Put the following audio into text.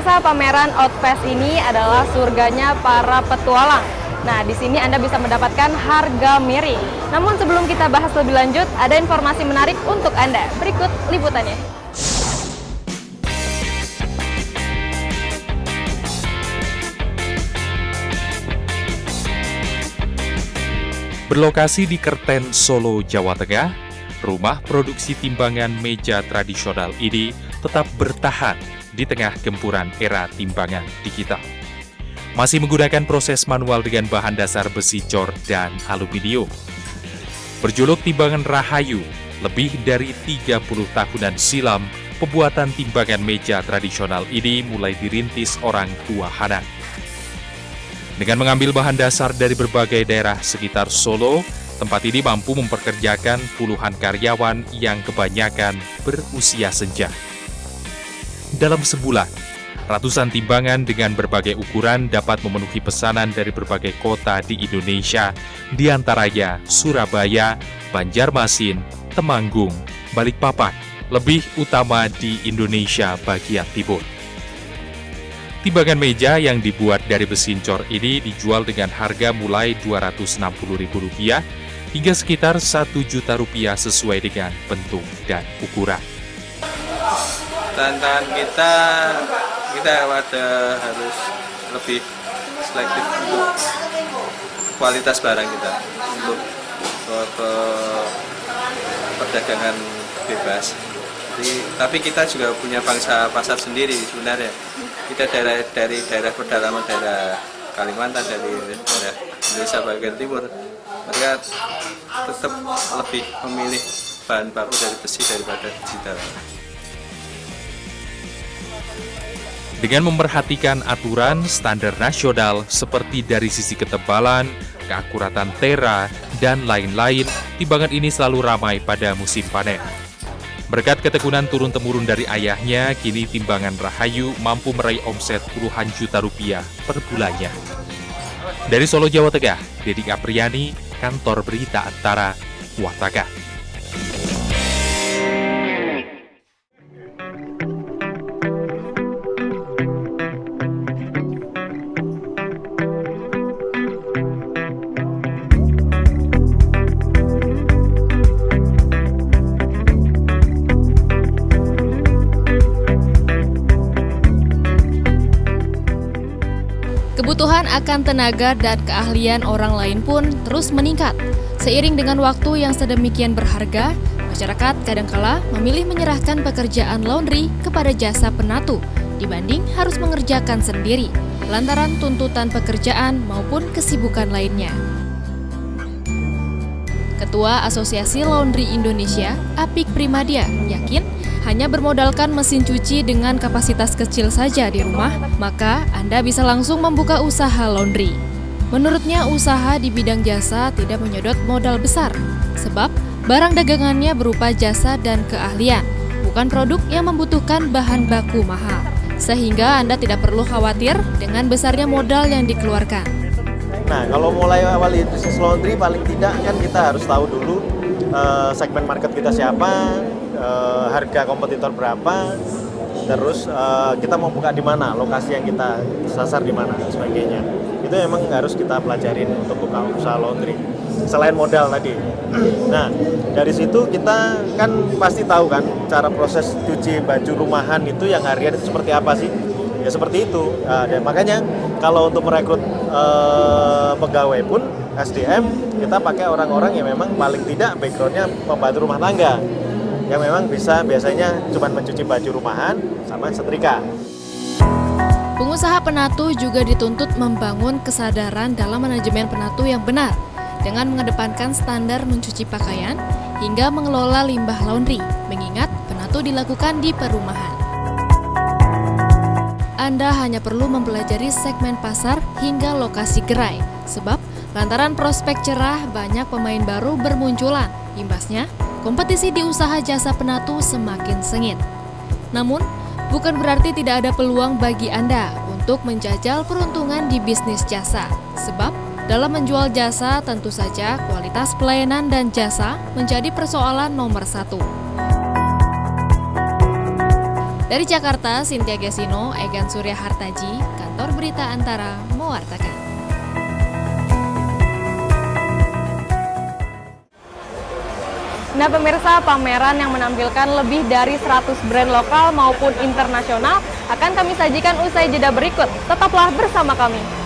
Pemirsa, pameran Outfest ini adalah surganya para petualang. Nah, di sini Anda bisa mendapatkan harga miring. Namun sebelum kita bahas lebih lanjut, ada informasi menarik untuk Anda. Berikut liputannya. Berlokasi di Kerten, Solo, Jawa Tengah, rumah produksi timbangan meja tradisional ini tetap bertahan di tengah gempuran era timbangan digital. Masih menggunakan proses manual dengan bahan dasar besi cor dan aluminium. Berjuluk Timbangan Rahayu, lebih dari 30 tahunan silam, pembuatan timbangan meja tradisional ini mulai dirintis orang tua Hanan. Dengan mengambil bahan dasar dari berbagai daerah sekitar Solo, tempat ini mampu memperkerjakan puluhan karyawan yang kebanyakan berusia senja. Dalam sebulan, ratusan timbangan dengan berbagai ukuran dapat memenuhi pesanan dari berbagai kota di Indonesia, di antaranya Surabaya, Banjarmasin, Temanggung, Balikpapan, lebih utama di Indonesia bagian timur. Timbangan meja yang dibuat dari besi cor ini dijual dengan harga mulai Rp260.000 hingga sekitar Rp1 juta sesuai dengan bentuk dan ukuran. Tantangan kita harus lebih selektif untuk kualitas barang kita, untuk ke perdagangan bebas. Tapi kita juga punya pangsa pasar sendiri sebenarnya. Kita dari daerah pedalaman, daerah Kalimantan, dari daerah Indonesia bagian timur, mereka tetap lebih memilih bahan baku dari besi daripada digital. Dengan memperhatikan aturan standar nasional seperti dari sisi ketebalan, keakuratan tera, dan lain-lain, timbangan ini selalu ramai pada musim panen. Berkat ketekunan turun-temurun dari ayahnya, kini timbangan Rahayu mampu meraih omset puluhan juta rupiah per bulannya. Dari Solo, Jawa Tengah, Dedik Apriani, Kantor Berita Antara, Wataka. Kebutuhan akan tenaga dan keahlian orang lain pun terus meningkat. Seiring dengan waktu yang sedemikian berharga, masyarakat kadangkala memilih menyerahkan pekerjaan laundry kepada jasa penatu dibanding harus mengerjakan sendiri, lantaran tuntutan pekerjaan maupun kesibukan lainnya. Ketua Asosiasi Laundry Indonesia, Apik Primadia, yakin hanya bermodalkan mesin cuci dengan kapasitas kecil saja di rumah, maka Anda bisa langsung membuka usaha laundry. Menurutnya, usaha di bidang jasa tidak menyedot modal besar, sebab barang dagangannya berupa jasa dan keahlian, bukan produk yang membutuhkan bahan baku mahal. Sehingga Anda tidak perlu khawatir dengan besarnya modal yang dikeluarkan. Nah, kalau mulai awal bisnis laundry, paling tidak kan kita harus tahu dulu segmen market kita siapa, harga kompetitor berapa, terus kita mau buka di mana, lokasi yang kita sasar di mana, dan sebagainya. Itu memang harus kita pelajarin untuk buka usaha laundry. Selain modal tadi. Nah, dari situ kita kan pasti tahu kan cara proses cuci baju rumahan itu yang harian itu seperti apa sih? Ya seperti itu. Dan makanya kalau untuk merekrut pegawai pun SDM, kita pakai orang-orang yang memang paling tidak backgroundnya pembantu rumah tangga, yang memang bisa biasanya cuma mencuci baju rumahan sama setrika. Pengusaha penatu juga dituntut membangun kesadaran dalam manajemen penatu yang benar dengan mengedepankan standar mencuci pakaian hingga mengelola limbah laundry, mengingat penatu dilakukan di perumahan. Anda hanya perlu mempelajari segmen pasar hingga lokasi gerai, sebab lantaran prospek cerah banyak pemain baru bermunculan. Imbasnya, kompetisi di usaha jasa penatu semakin sengit. Namun, bukan berarti tidak ada peluang bagi Anda untuk menjajal peruntungan di bisnis jasa. Sebab, dalam menjual jasa tentu saja kualitas pelayanan dan jasa menjadi persoalan nomor satu. Dari Jakarta, Cynthia Gesino, Egan Surya Hartaji, Kantor Berita Antara, mewartakan. Nah pemirsa, pameran yang menampilkan lebih dari 100 brand lokal maupun internasional akan kami sajikan usai jeda berikut. Tetaplah bersama kami.